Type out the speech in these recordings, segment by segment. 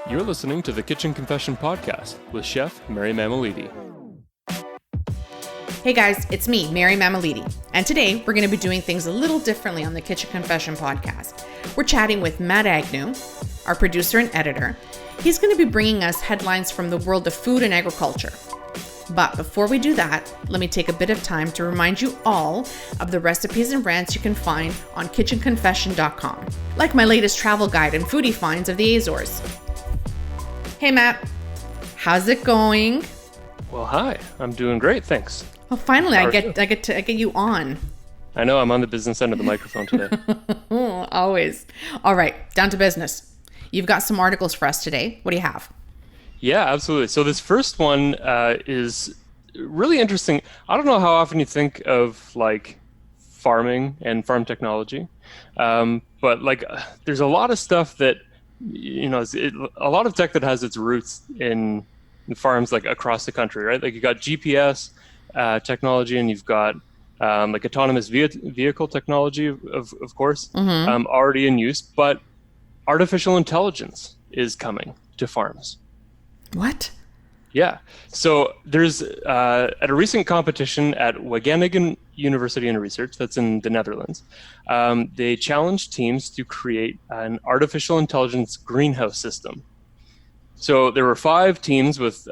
You're listening to the Kitchen Confession Podcast with Chef Mary Mammoliti. Hey guys, it's me, Mary Mammoliti, and today we're going to be doing things a little differently on the Kitchen Confession Podcast. We're chatting with Matt Agnew, our producer and editor. He's going to be bringing us headlines from the world of food and agriculture. But before we do that, let me take a bit of time to remind you all of the recipes and rants you can find on kitchenconfession.com, like my latest travel guide and foodie finds of the Azores. Hey Matt, how's it going? Well, hi. I'm doing great, thanks. Well, finally, I get you on. I know I'm on the business end of the microphone today. Always. All right, down to business. You've got some articles for us today. What do you have? Yeah, absolutely. So this first one is really interesting. I don't know how often you think of like farming and farm technology, but like there's a lot of stuff that a lot of tech that has its roots in farms like across the country, right? Like you got GPS technology, and you've got like autonomous vehicle technology, of course, already in use. But artificial intelligence is coming to farms. What? Yeah. So there's at a recent competition at Wageningen University and Research, that's in the Netherlands, they challenged teams to create an artificial intelligence greenhouse system. So there were 5 teams with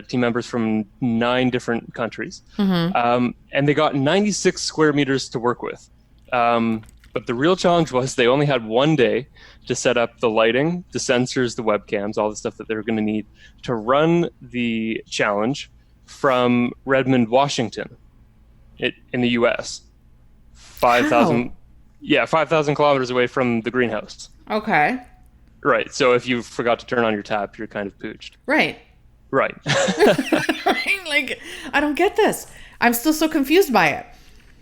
team members from 9 different countries, and they got 96 square meters to work with. But the real challenge was they only had one day to set up the lighting, the sensors, the webcams, all the stuff that they were going to need to run the challenge from Redmond, Washington, in the U.S. 5,000 kilometers away from the greenhouse. Okay. Right. So if you forgot to turn on your tap, you're kind of pooched. Right. Right. Like, I don't get this. I'm still so confused by it.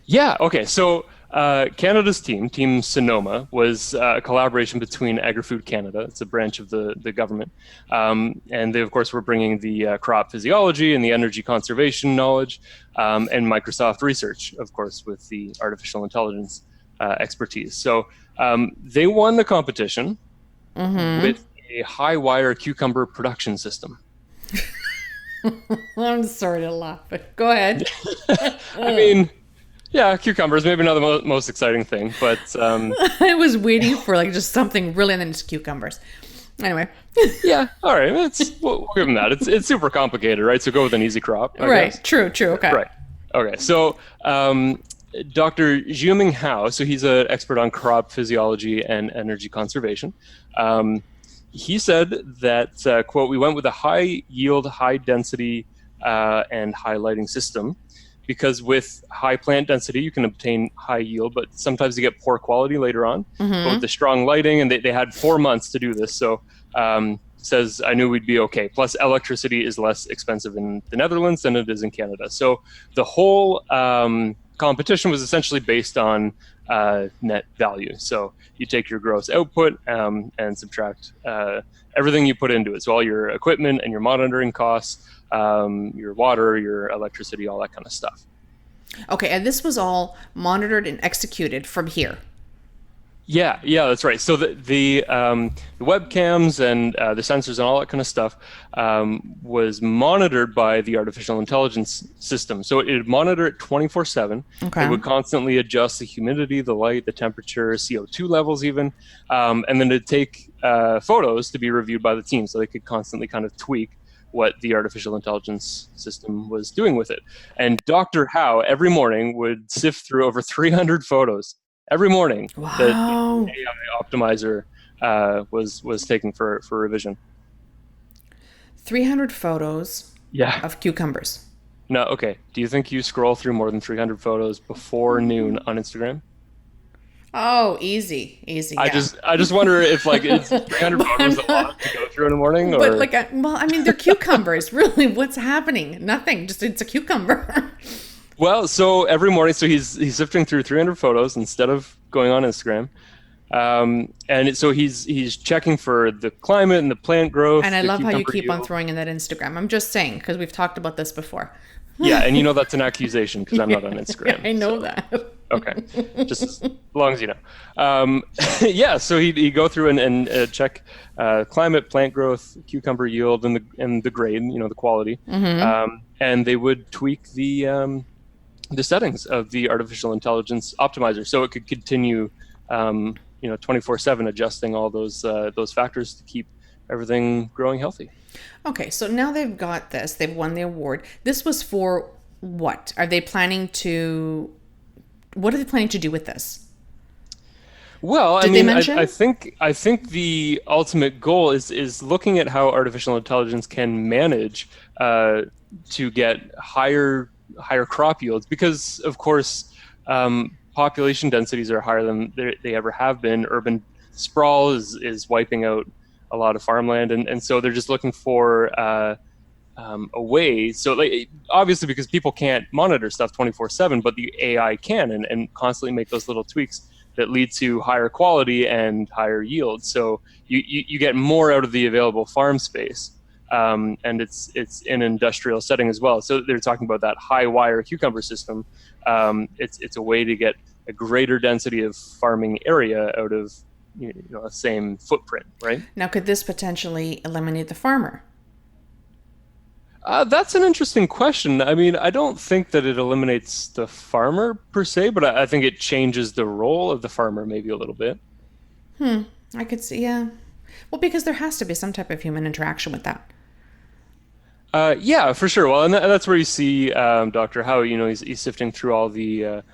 Yeah. Okay. So Canada's Team Sonoma, was a collaboration between Agri-Food Canada, it's a branch of the government, and they, of course, were bringing the crop physiology and the energy conservation knowledge, and Microsoft Research, of course, with the artificial intelligence expertise. So they won the competition with a high-wire cucumber production system. I'm sorry to laugh, but go ahead. I mean... Yeah, cucumbers, maybe not the most exciting thing, but... I was waiting for like just something really, and then it's cucumbers. Anyway. Yeah, all right, we'll give them that. It's super complicated, right? So go with an easy crop, I guess. True, okay. Right, okay. So Dr. Jiuming Hao, so he's an expert on crop physiology and energy conservation. He said that, quote, "We went with a high yield, high density, and high lighting system, because with high plant density, you can obtain high yield, but sometimes you get poor quality later on. But with the strong lighting, and they had 4 months to do this, so says, I knew we'd be okay. Plus, electricity is less expensive in the Netherlands than it is in Canada. So the whole competition was essentially based on net value. So you take your gross output and subtract everything you put into it. So all your equipment and your monitoring costs, your water, your electricity, all that kind of stuff. Okay, and this was all monitored and executed from here. Yeah, that's right. So the webcams and the sensors and all that kind of stuff was monitored by the artificial intelligence system. So it would monitor it 24/7. Okay. It would constantly adjust the humidity, the light, the temperature, CO2 levels even, and then it'd take photos to be reviewed by the team, so they could constantly kind of tweak what the artificial intelligence system was doing with it. And Dr. Hao every morning would sift through over 300 photos every morning. Wow. That the AI optimizer was taking for revision. 300 photos of cucumbers. No, okay. Do you think you scroll through more than 300 photos before noon on Instagram? Oh, easy. I just wonder if like it's 300 photos a lot to go through in the morning, or... But like, I mean, they're cucumbers. Really, what's happening? Nothing. Just it's a cucumber. Well, so every morning, so he's sifting through 300 photos instead of going on Instagram, and so he's checking for the climate and the plant growth. And I love how you keep on throwing in that Instagram. I'm just saying, because we've talked about this before. Yeah, and you know that's an accusation because I'm not on Instagram. I know that. Okay, just as long as you know. Yeah, so he'd go through and check climate, plant growth, cucumber yield, and the grade, the quality. And they would tweak the settings of the artificial intelligence optimizer so it could continue 24/7 adjusting all those factors to keep everything growing healthy. Okay, so now they've got this. They've won the award. This was for what? What are they planning to do with this? Well, Did they mention? I think the ultimate goal is looking at how artificial intelligence can manage to get higher crop yields, because of course population densities are higher than they ever have been. Urban sprawl is wiping out a lot of farmland, and so they're just looking for a way. So like, obviously because people can't monitor stuff 24/7, but the AI can and constantly make those little tweaks that lead to higher quality and higher yield. So you get more out of the available farm space. And it's in an industrial setting as well. So they're talking about that high wire cucumber system. It's a way to get a greater density of farming area out of the same footprint, right? Now, could this potentially eliminate the farmer? That's an interesting question. I mean, I don't think that it eliminates the farmer per se, but I think it changes the role of the farmer maybe a little bit. I could see, yeah. Well, because there has to be some type of human interaction with that. Yeah, for sure. Well, and that's where you see Dr. Howe. He's sifting through all the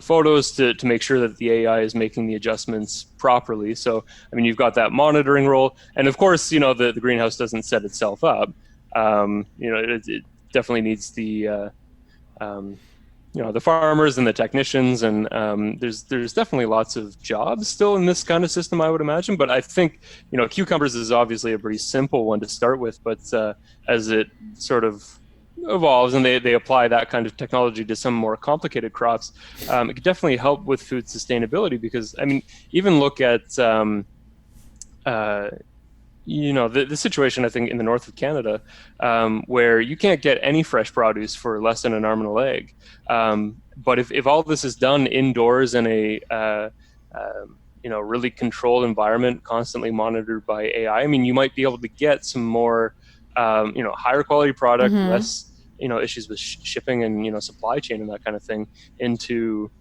photos to make sure that the AI is making the adjustments properly. So, I mean, you've got that monitoring role, and of course, the greenhouse doesn't set itself up. It definitely needs the farmers and the technicians, and there's definitely lots of jobs still in this kind of system, I would imagine. But I think cucumbers is obviously a pretty simple one to start with, but as it sort of evolves and they apply that kind of technology to some more complicated crops, it could definitely help with food sustainability. Because I mean, even look at the situation, I think, in the north of Canada, where you can't get any fresh produce for less than an arm and a leg. But if all this is done indoors in a really controlled environment, constantly monitored by AI, I mean, you might be able to get some more, higher quality product, less, issues with shipping and, supply chain and that kind of thing into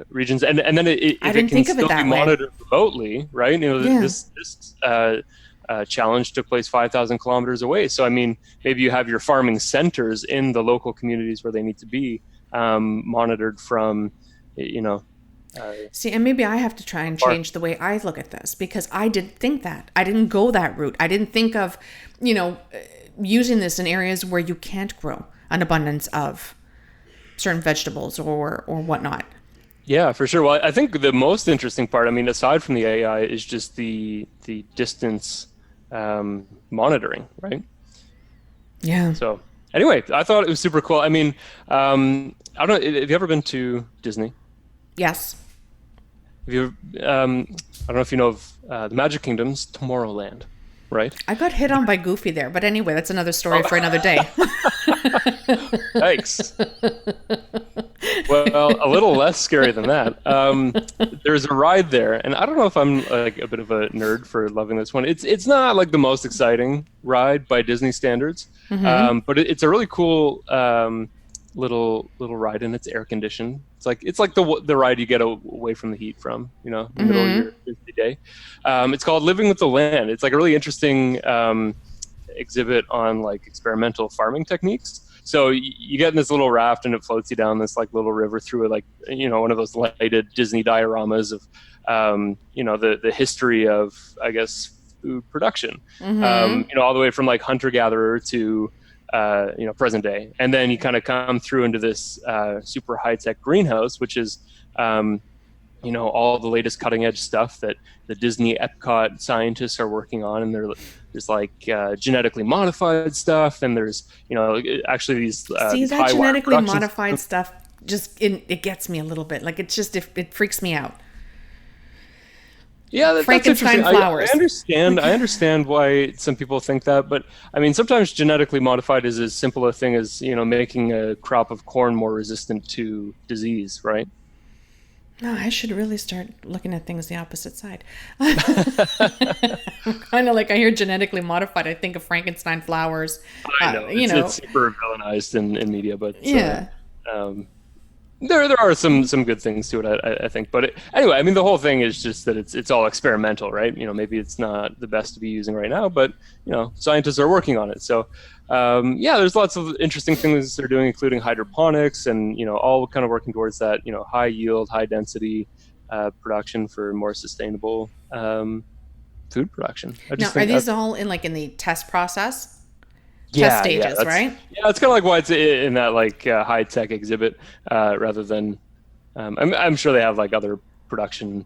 regions. And then if it can still be monitored remotely, right? This challenge took place 5,000 kilometers away. So, I mean, maybe you have your farming centers in the local communities where they need to be monitored from, See, and maybe I have to try and change the way I look at this, because I didn't think that. I didn't go that route. I didn't think of, using this in areas where you can't grow an abundance of certain vegetables or whatnot. Yeah, for sure. Well, I think the most interesting part, I mean, aside from the AI, is just the distance monitoring, right? Yeah. So anyway, I thought it was super cool. I mean, I don't know, have you ever been to Disney? Yes. Have you? I don't know if you know of the Magic Kingdom's Tomorrowland, right? I got hit on by Goofy there, but anyway, that's another story for another day. Yikes. Well, a little less scary than that. There's a ride there, and I don't know if I'm like a bit of a nerd for loving this one. It's not like the most exciting ride by Disney standards, but it's a really cool little ride, and it's air conditioned. It's like the ride you get away from the heat from, in the middle of your busy day. It's called Living with the Land. It's like a really interesting exhibit on like experimental farming techniques. So you get in this little raft and it floats you down this like little river through one of those lighted Disney dioramas of the history of, I guess, food production. All the way from like hunter gatherer to present day, and then you kind of come through into this super high tech greenhouse, which is all the latest cutting edge stuff that the Disney Epcot scientists are working on, and there's like genetically modified stuff, and there's actually these that genetically modified stuff just it gets me a little bit. Like it freaks me out. Yeah, Frankenstein that's flowers. I understand why some people think that, but I mean, sometimes genetically modified is as simple a thing as making a crop of corn more resistant to disease, right? No, I should really start looking at things the opposite side. I'm kind of like, I hear genetically modified. I think of Frankenstein flowers. I know it's super villainized in media, but Yeah. um, there are some good things to it, I think. But anyway, I mean, the whole thing is just that it's all experimental, right? Maybe it's not the best to be using right now, but scientists are working on it. So yeah, there's lots of interesting things they're doing, including hydroponics, and all kind of working towards that high yield, high density production for more sustainable food production. I Now, just are think these all in the test process? Test yeah, stages, right? yeah, it's kind of like why it's in that like high tech exhibit rather than I'm sure they have like other production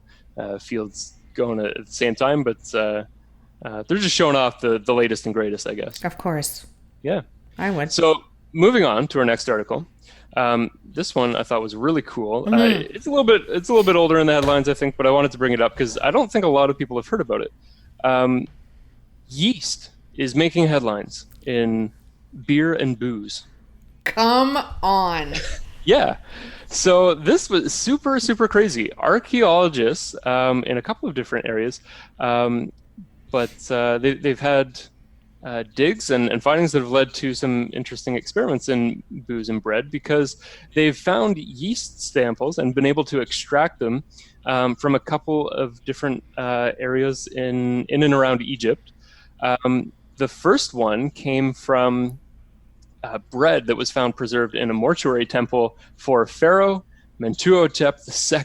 fields going at the same time, but they're just showing off the latest and greatest, I guess. Of course. Yeah. I would. So moving on to our next article. This one I thought was really cool. It's a little bit older in the headlines, I think, but I wanted to bring it up because I don't think a lot of people have heard about it. Yeast is making headlines in beer and booze. Come on. Yeah. So this was super, super crazy. Archaeologists in a couple of different areas, but they've had digs and findings that have led to some interesting experiments in booze and bread because they've found yeast samples and been able to extract them from a couple of different areas in and around Egypt. The first one came from bread that was found preserved in a mortuary temple for Pharaoh Mentuhotep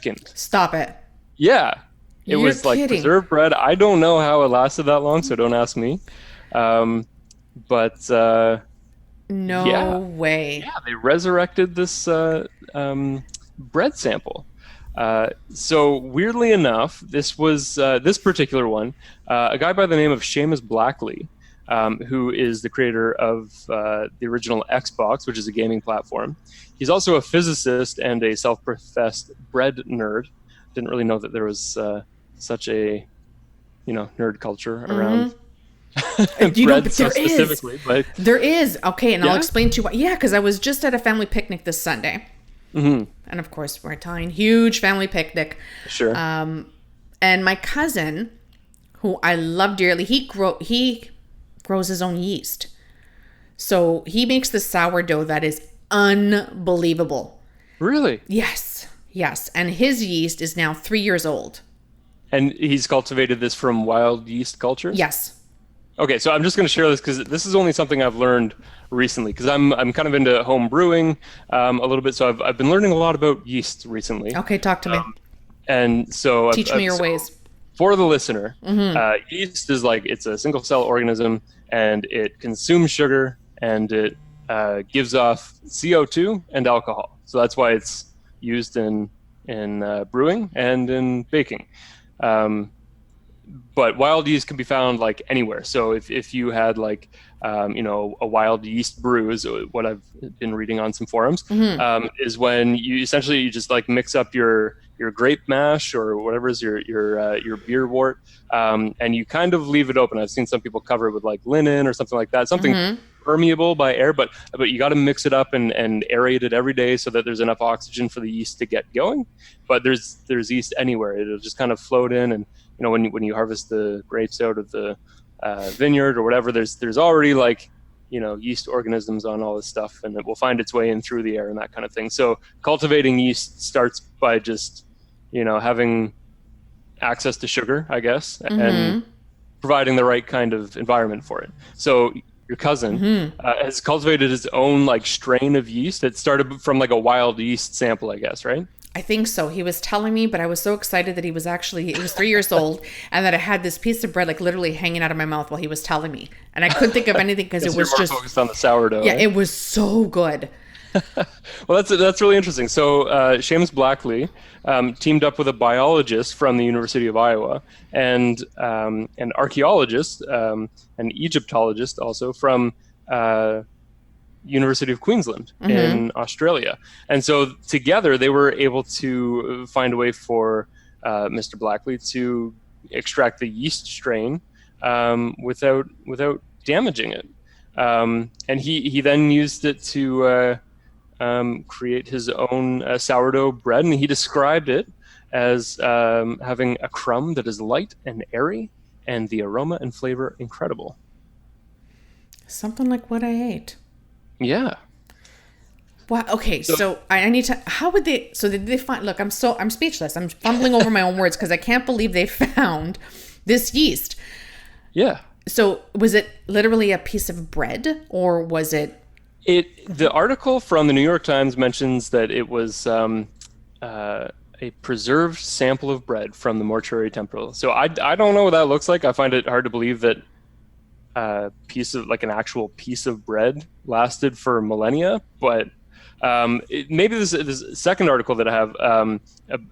II. Stop it. Yeah, it You're was like kidding. preserved bread. I don't know how it lasted that long, so don't ask me. But No way. yeah, they resurrected this bread sample. So weirdly enough, this was this particular one, a guy by the name of Seamus Blackley, who is the creator of the original Xbox, which is a gaming platform. He's also a physicist and a self-professed bread nerd. Didn't really know that there was such a nerd culture around bread But so there is. specifically. But There is. Okay, and I'll Yeah? explain to you why. Yeah, because I was just at a family picnic this Sunday. mhm, And of course, we're Italian. Huge family picnic. sure. And my cousin, who I love dearly, he grows his own yeast. So he makes the sourdough that is unbelievable. Really? Yes. Yes. And his yeast is now 3 years old. And he's cultivated this from wild yeast culture? Yes. Okay, so I'm just going to share this because this is only something I've learned recently because I'm kind of into home brewing a little bit. So I've been learning a lot about yeast recently. Okay, talk to me. And so Teach me your so ways. for the listener, yeast is like it's a single cell organism and it consumes sugar and it gives off CO2 and alcohol. So that's why it's used in brewing and in baking. But wild yeast can be found like anywhere. So if you had like a wild yeast brew is what I've been reading on some forums, is when you essentially just like mix up your grape mash or whatever is your beer wort, and you kind of leave it open. I've seen some people cover it with like linen or something like that, something permeable by air, but you got to mix it up and aerate it every day so that there's enough oxygen for the yeast to get going. But there's yeast anywhere. It'll just kind of float in, and when you harvest the grapes out of the vineyard or whatever, there's already like yeast organisms on all this stuff, and it will find its way in through the air and that kind of thing. So cultivating yeast starts by just having access to sugar, I guess, and providing the right kind of environment for it. So your cousin has cultivated his own like strain of yeast that started from like a wild yeast sample, I guess, right? I think so. He was telling me, but I was so excited that it was 3 years old and that I had this piece of bread like literally hanging out of my mouth while he was telling me. And I couldn't think of anything because it was more just focused on the sourdough. Yeah, right? it was so good. Well, that's really interesting. So Seamus Blackley teamed up with a biologist from the University of Iowa and an archaeologist, an Egyptologist also from University of Queensland in Australia. And so together they were able to find a way for Mr. Blackley to extract the yeast strain without damaging it. And he then used it to create his own sourdough bread, and he described it as having a crumb that is light and airy, and the aroma and flavor incredible. Something like what I ate. Yeah. Wow. Okay. So I need to. How would they? So did they find? Look, I'm speechless. I'm fumbling over my own words because I can't believe they found this yeast. Yeah. So was it literally a piece of bread, or was it? The article from the New York Times mentions that it was a preserved sample of bread from the mortuary temple. So I don't know what that looks like. I find it hard to believe that a piece of like an actual piece of bread lasted for millennia, but maybe this second article that I have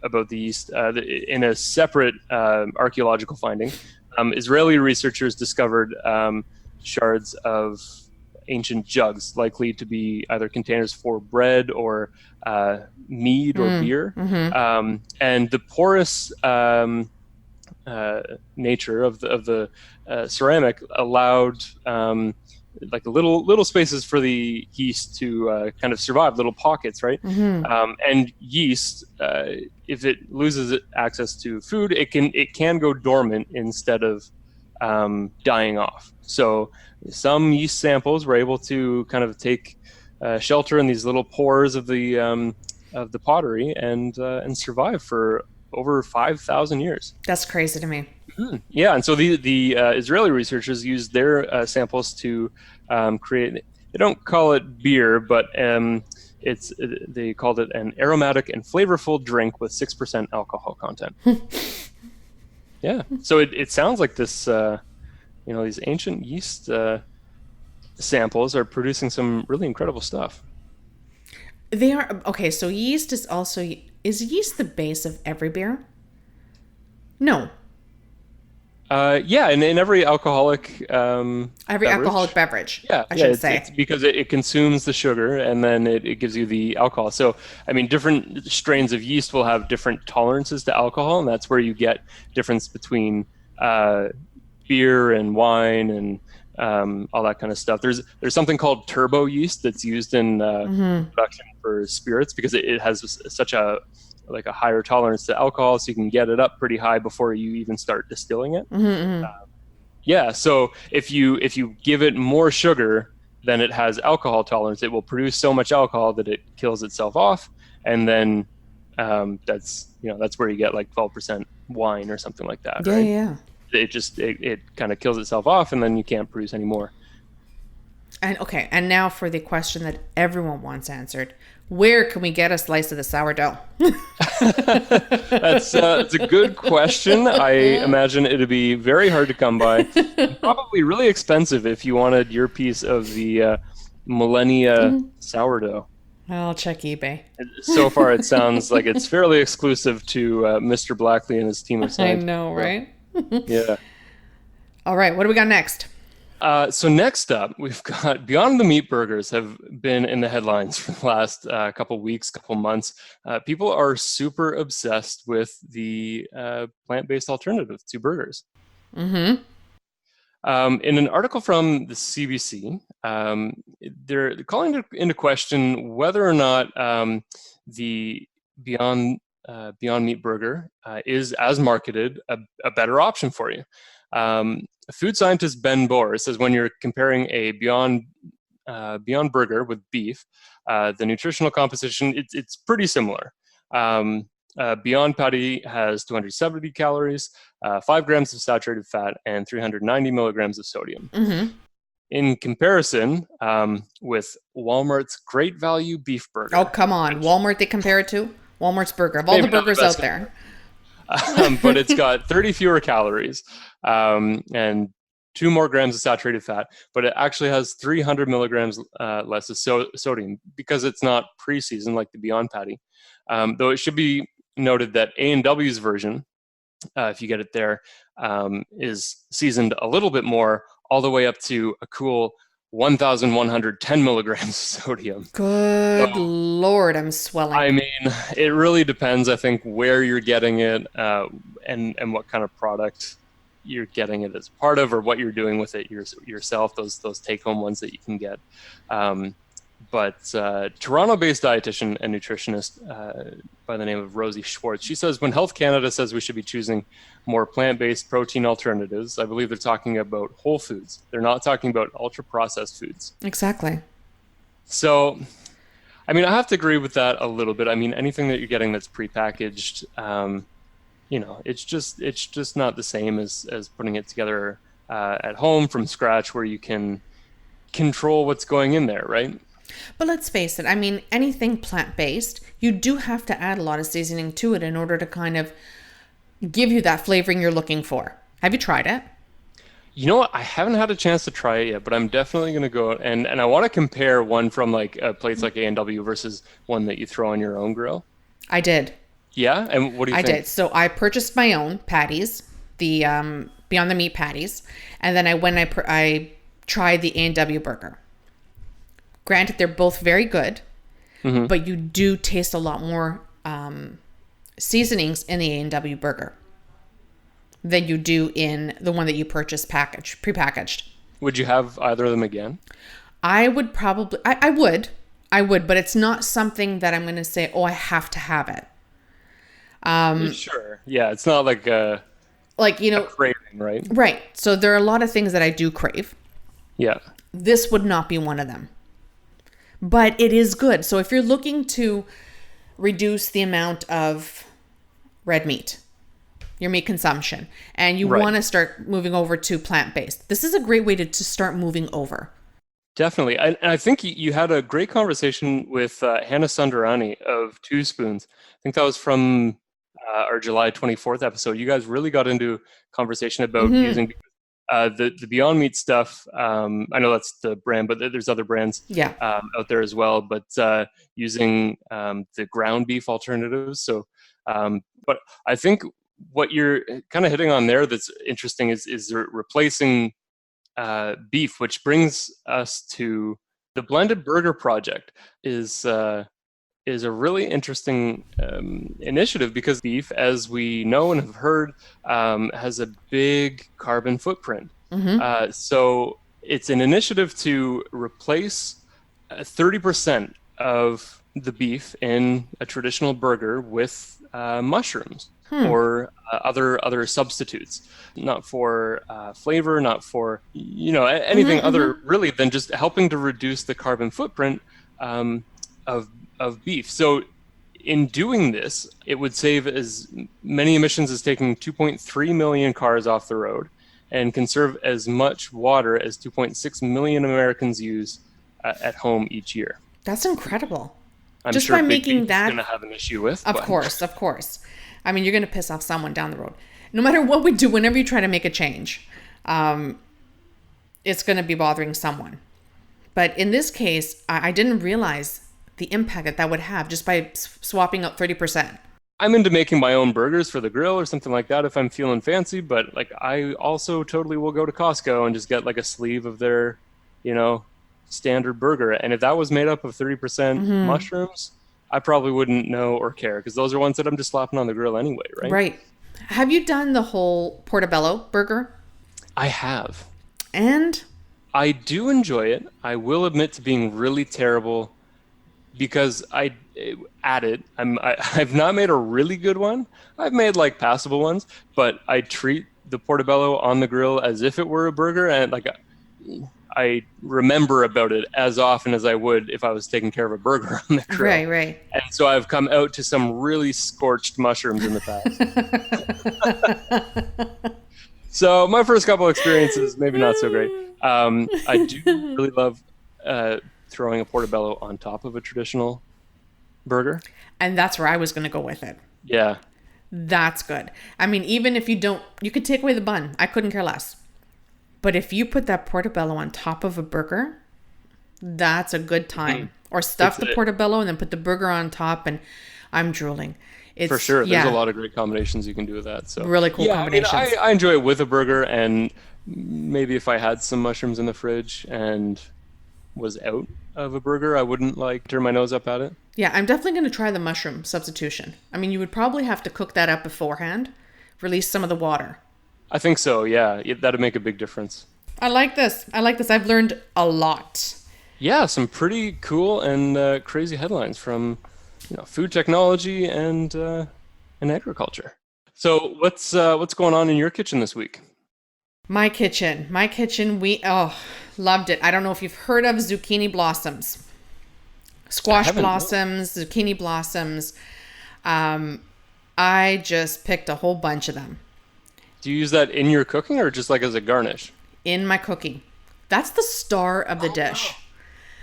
about the yeast in a separate archaeological finding, Israeli researchers discovered shards of ancient jugs, likely to be either containers for bread or mead or beer. And the porous nature of the ceramic allowed like little spaces for the yeast to kind of survive, little pockets, right? And yeast, if it loses access to food, it can go dormant instead of dying off. So some yeast samples were able to kind of take shelter in these little pores of the pottery and survive for over 5,000 years. That's crazy to me. Yeah, and so the Israeli researchers used their samples to create. They don't call it beer, but they called it an aromatic and flavorful drink with 6% alcohol content. Yeah, so it sounds like this. These ancient yeast samples are producing some really incredible stuff. They are okay. So yeast is yeast the base of every beer? No. Yeah, in every alcoholic alcoholic beverage. Yeah, I should say. It's because it consumes the sugar and then it gives you the alcohol. So, I mean, different strains of yeast will have different tolerances to alcohol, and that's where you get difference between beer and wine and all that kind of stuff. There's something called turbo yeast that's used in production for spirits because it has such a higher tolerance to alcohol, so you can get it up pretty high before you even start distilling it. Yeah, so if you give it more sugar than it has alcohol tolerance, it will produce so much alcohol that it kills itself off, and then that's where you get like 12% wine or something like that. Yeah, right? yeah. It kind of kills itself off, and then you can't produce any more. And now for the question that everyone wants answered: where can we get a slice of the sourdough? That's a good question. I imagine it'd be very hard to come by, and probably really expensive if you wanted your piece of the millennia sourdough. I'll check eBay. So far, it sounds like it's fairly exclusive to Mr. Blackley and his team of scientists. I know, right? Yeah. All right, what do we got next? So next up, we've got Beyond the Meat burgers have been in the headlines for the last couple weeks, couple months. People are super obsessed with the plant-based alternative to burgers. In an article from the CBC, they're calling into question whether or not the Beyond Meat burger is, as marketed, a better option for you. Food scientist Ben Bohr says when you're comparing a Beyond burger with beef, the nutritional composition it's pretty similar. Beyond patty has 270 calories, 5 grams of saturated fat, and 390 milligrams of sodium. In comparison, with Walmart's Great Value beef burger. Oh, come on. Walmart they compare it to? Walmart's burger. Of all the burgers out there. But it's got 30 fewer calories and 2 more grams of saturated fat, but it actually has 300 milligrams less of sodium because it's not pre-seasoned like the Beyond Patty. Though it should be noted that A&W's version, if you get it there, is seasoned a little bit more, all the way up to a cool 1,110 milligrams of sodium. Good Lord, I'm swelling. I mean, it really depends, I think, where you're getting it and what kind of product you're getting it as part of, or what you're doing with it yourself, those take-home ones that you can get. But Toronto-based dietitian and nutritionist by the name of Rosie Schwartz, she says when Health Canada says we should be choosing more plant-based protein alternatives, I believe they're talking about whole foods. They're not talking about ultra-processed foods. Exactly. So, I mean, I have to agree with that a little bit. I mean, anything that you're getting that's prepackaged, it's just not the same as putting it together at home from scratch, where you can control what's going in there, right? But let's face it, I mean, anything plant-based, you do have to add a lot of seasoning to it in order to kind of give you that flavoring you're looking for. Have you tried it? You know what? I haven't had a chance to try it yet, but I'm definitely going to go and I want to compare one from like plates like A&W versus one that you throw on your own grill. I did. Yeah? And what do you think? I did. So I purchased my own patties, the Beyond the Meat patties, and then I tried the A&W burger. Granted, they're both very good, but you do taste a lot more seasonings in the A&W burger than you do in the one that you purchase prepackaged. Would you have either of them again? I would probably, I would, but it's not something that I'm going to say, oh, I have to have it. Sure. Yeah, it's not like a craving, right? Right. So there are a lot of things that I do crave. Yeah. This would not be one of them. But it is good. So if you're looking to reduce the amount of red meat, your meat consumption, and you want to start moving over to plant-based, this is a great way to start moving over. Definitely. I think you had a great conversation with Hannah Sundarani of Two Spoons. I think that was from our July 24th episode. You guys really got into conversation about using the Beyond Meat stuff. I know that's the brand, but there's other brands out there as well. But using the ground beef alternatives. So, but I think what you're kind of hitting on there that's interesting is replacing beef, which brings us to the Blended Burger Project. Is a really interesting initiative because beef, as we know and have heard, has a big carbon footprint. So it's an initiative to replace 30% of the beef in a traditional burger with mushrooms or other substitutes, not for flavor, not for anything other really than just helping to reduce the carbon footprint of beef. So in doing this, it would save as many emissions as taking 2.3 million cars off the road and conserve as much water as 2.6 million Americans use at home each year. That's incredible. I'm just sure by Big making Beef that, is going to have an issue with. Of course. I mean, you're going to piss off someone down the road. No matter what we do, whenever you try to make a change, it's going to be bothering someone. But in this case, I didn't realize the impact that would have just by swapping out 30%. I'm into making my own burgers for the grill or something like that if I'm feeling fancy, but like I also totally will go to Costco and just get like a sleeve of their, standard burger. And if that was made up of 30% mushrooms, I probably wouldn't know or care because those are ones that I'm just slapping on the grill anyway, right? Right. Have you done the whole portobello burger? I have. And? I do enjoy it. I will admit to being really terrible because I've not made a really good one. I've made like passable ones, but I treat the portobello on the grill as if it were a burger, and like I remember about it as often as I would if I was taking care of a burger on the grill. Right. And so I've come out to some really scorched mushrooms in the past. So my first couple experiences, maybe not so great. I do really love throwing a portobello on top of a traditional burger. And that's where I was going to go with it. Yeah. That's good. I mean, even if you could take away the bun. I couldn't care less. But if you put that portobello on top of a burger, that's a good time. Or stuff the portobello and then put the burger on top, and I'm drooling. For sure. There's a lot of great combinations you can do with that. So really cool combinations. I mean, I enjoy it with a burger, and maybe if I had some mushrooms in the fridge and was out of a burger, I wouldn't turn my nose up at it. Yeah, I'm definitely going to try the mushroom substitution. I mean, you would probably have to cook that up beforehand, release some of the water. I think so, yeah. That'd make a big difference. I like this. I've learned a lot. Yeah, some pretty cool and crazy headlines from food technology and agriculture. So what's going on in your kitchen this week? My kitchen, loved it. I don't know if you've heard of zucchini blossoms, I squash haven't. No. blossoms, zucchini blossoms. Um, I just picked a whole bunch of them Do you use that in your cooking or just like as a garnish? in my cooking. That's the star of the Oh wow. dish.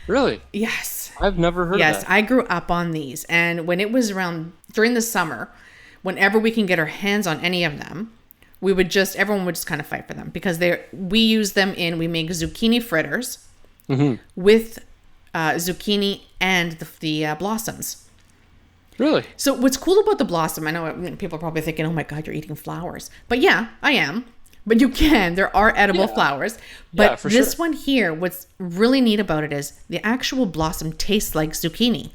Really? Yes. I've never heard of Yes, that. I grew up on these. And when it was around during the summer, whenever we can get our hands on any of them, everyone would just kind of fight for them because we make zucchini fritters with zucchini and the blossoms. Really? So what's cool about the blossom, I know people are probably thinking, oh my God, you're eating flowers. But yeah, I am. But there are edible Yeah. flowers. Yeah, But for this sure. one here, what's really neat about it is the actual blossom tastes like zucchini.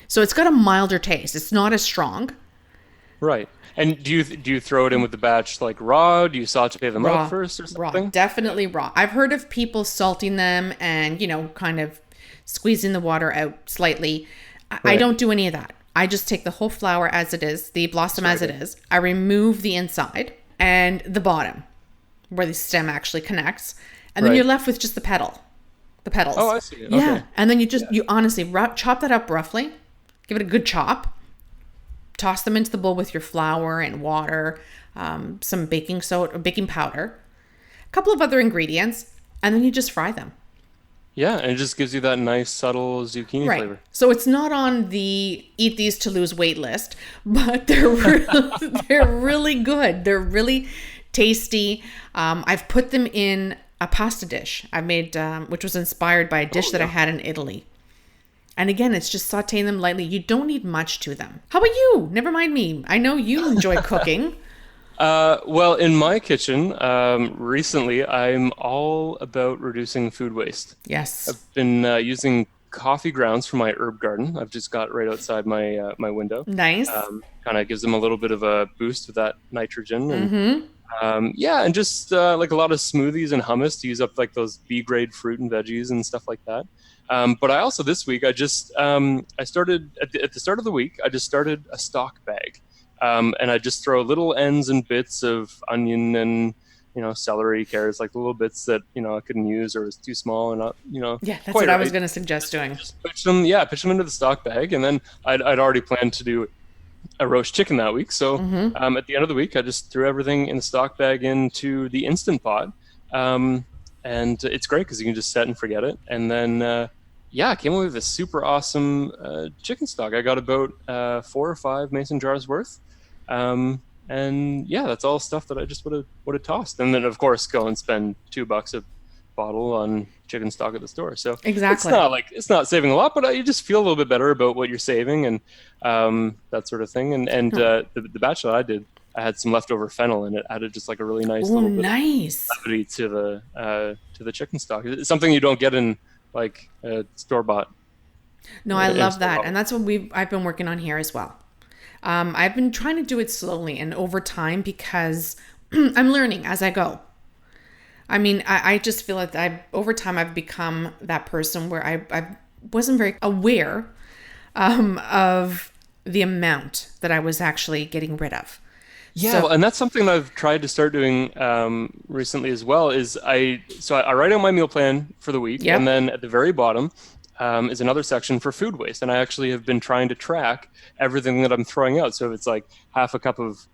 So it's got a milder taste. It's not as strong. Right. And do you throw it in with the batch like raw? Do you saute them out Raw, first or raw, something? definitely raw. I've heard of people salting them and, kind of squeezing the water out slightly. I Right. don't do any of that. I just take the whole flower as it is, the blossom as it Right. is. I remove the inside and the bottom where the stem actually connects. And then Right. you're left with just the petals. Oh, I see. Yeah. Okay. And then you honestly chop that up roughly, give it a good chop, toss them into the bowl with your flour and water, some baking soda, baking powder, a couple of other ingredients, and then you just fry them. Yeah, and it just gives you that nice subtle zucchini Right. flavor. So it's not on the eat these to lose weight list, but they're really good. They're really tasty. I've put them in a pasta dish I made, which was inspired by a dish Oh that I yeah. had in Italy. And again, it's just sauteing them lightly. You don't need much to them. How about you? Never mind me. I know you enjoy cooking. Well, in my kitchen, recently I'm all about reducing food waste. Yes. I've been using coffee grounds from my herb garden. I've just got right outside my window. Nice. Kind of gives them a little bit of a boost with that nitrogen, and Mm-hmm. yeah, and just like a lot of smoothies and hummus to use up like those B grade fruit and veggies and stuff like that. But I also this week I started at the start of the week I just started a stock bag, and I just throw little ends and bits of onion and celery, carrots, like the little bits that I couldn't use or was too small and not Yeah, that's quite what I was right. going to suggest doing. Just pitch them into the stock bag, and then I'd already planned to do a roast chicken that week. So Mm-hmm. at the end of the week, I just threw everything in the stock bag into the Instant Pot, and it's great because you can just set and forget it. And then yeah, I came away with a super awesome chicken stock. I got about 4 or 5 mason jars worth. And yeah, that's all stuff that I just would have tossed, and then of course go and spend $2 a bottle on chicken stock at the store. So Exactly. it's not saving a lot, but you just feel a little bit better about what you're saving and that sort of thing. And the batch that I did, I had some leftover fennel in it, added just like a really nice Oh, little bit of nice. levity to the chicken stock. It's something you don't get in like store bought. No, I in love store that. bought. And that's what I've been working on here as well. I've been trying to do it slowly and over time because I'm learning as I go. I mean, I just feel like over time I've become that person where I wasn't very aware of the amount that I was actually getting rid of. Yeah, So, well, and that's something that I've tried to start doing recently as well. Is I write out my meal plan for the week, and yep. then at the very bottom is another section for food waste, and I actually have been trying to track everything that I'm throwing out. So if it's like half a cup of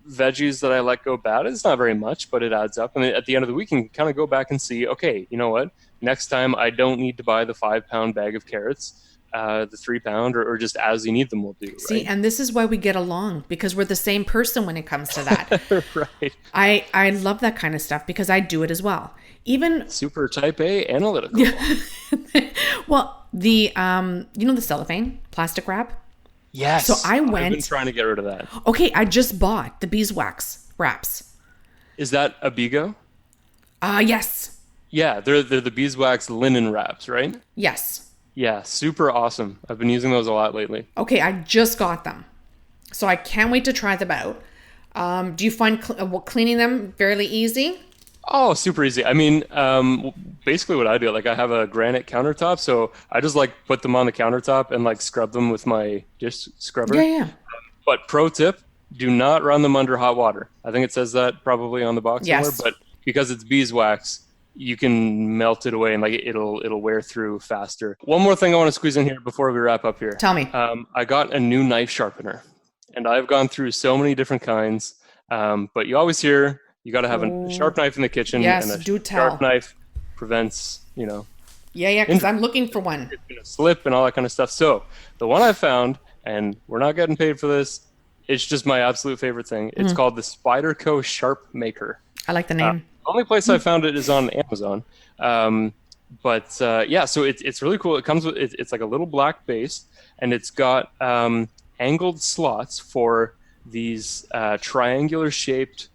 veggies that I let go bad, it's not very much, but it adds up. And then at the end of the week, you can kind of go back and see, okay, you know what? Next time I don't need to buy the 5 pound bag of carrots. The 3 pound or just as you need them will do, See, right? and this is why we get along because we're the same person when it comes to that. Right. I love that kind of stuff because I do it as well. Even Super type A analytical. well, the the cellophane plastic wrap. Yes. So I I've been went. trying to get rid of that. Okay, I just bought the beeswax wraps. Is that a Bigo? Yes, Yeah, they're the beeswax linen wraps, right? yes. Yeah, super awesome. I've been using those a lot lately. Okay, I just got them, so I can't wait to try them out. Do you find cleaning them fairly easy? Oh, super easy. I mean, basically what I do, like I have a granite countertop, so I just like put them on the countertop and like scrub them with my dish Yeah, scrubber. yeah. But pro tip, do not run them under hot water. I think it says that probably on the box somewhere, Yes. but because it's beeswax, you can melt it away and like it'll wear through faster. One more thing I want to squeeze in here before we wrap up here. Tell me. I got a new knife sharpener, and I've gone through so many different kinds. But you always hear you got to have a Oh, sharp knife in the kitchen, and yes, a do sharp tell. knife prevents, Yeah, yeah, because I'm looking for one. slip and all that kind of stuff. So the one I found, and we're not getting paid for this, it's just my absolute favorite thing. It's called the Spyderco Sharp Maker. I like the name. The only place I found it is on Amazon. Yeah, so it's really cool. It comes with it's like a little black base, and it's got angled slots for these triangular shaped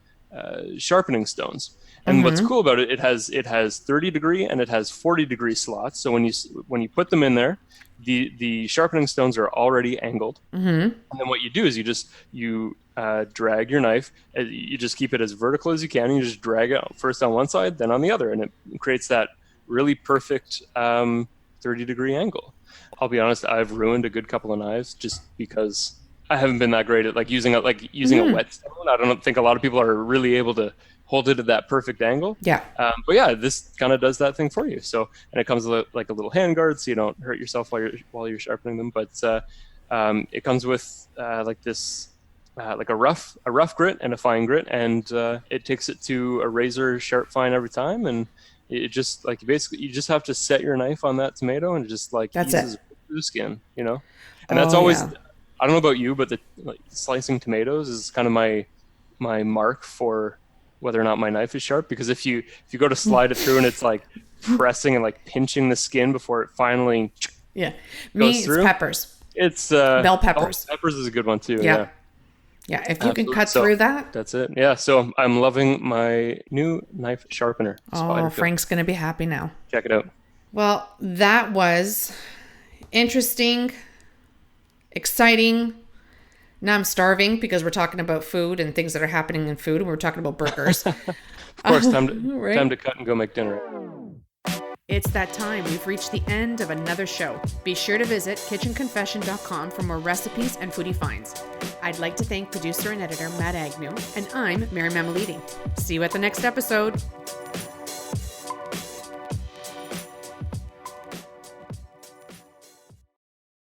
sharpening stones. And what's cool about it, it has 30-degree and it has 40-degree slots. So when you put them in there, the sharpening stones are already angled. And then what you do is you drag your knife. You just keep it as vertical as you can. And you just drag it first on one side, then on the other, and it creates that really perfect 30-degree angle. I'll be honest, I've ruined a good couple of knives just because I haven't been that great at using a whetstone. I don't think a lot of people are really able to hold it at that perfect angle. Yeah. But yeah, this kind of does that thing for you. So, and it comes with like a little hand guard, so you don't hurt yourself while you're sharpening them. But it comes with like this, like a rough grit and a fine grit, and it takes it to a razor sharp fine every time. And it just like you just have to set your knife on that tomato and just like That's eases it. through the skin, And that's Oh, always. yeah. I don't know about you, but slicing tomatoes is kind of my mark for whether or not my knife is sharp, because if you go to slide it through and it's like pressing and like pinching the skin before it finally Yeah. goes It's through, peppers. it's Bell peppers. bell peppers is a good one too. Yeah. Yeah. If you can Absolutely. cut So, through that, that's it. Yeah, so I'm loving my new knife sharpener. oh, Spyderco. Frank's going to be happy now. Check it out. Well, that was interesting, exciting. Now I'm starving because we're talking about food and things that are happening in food, and we're talking about burgers. Of course, time Right. to cut and go make dinner. It's that time. We've reached the end of another show. Be sure to visit kitchenconfession.com for more recipes and foodie finds. I'd like to thank producer and editor Matt Agnew, and I'm Mary Mamaliti. See you at the next episode.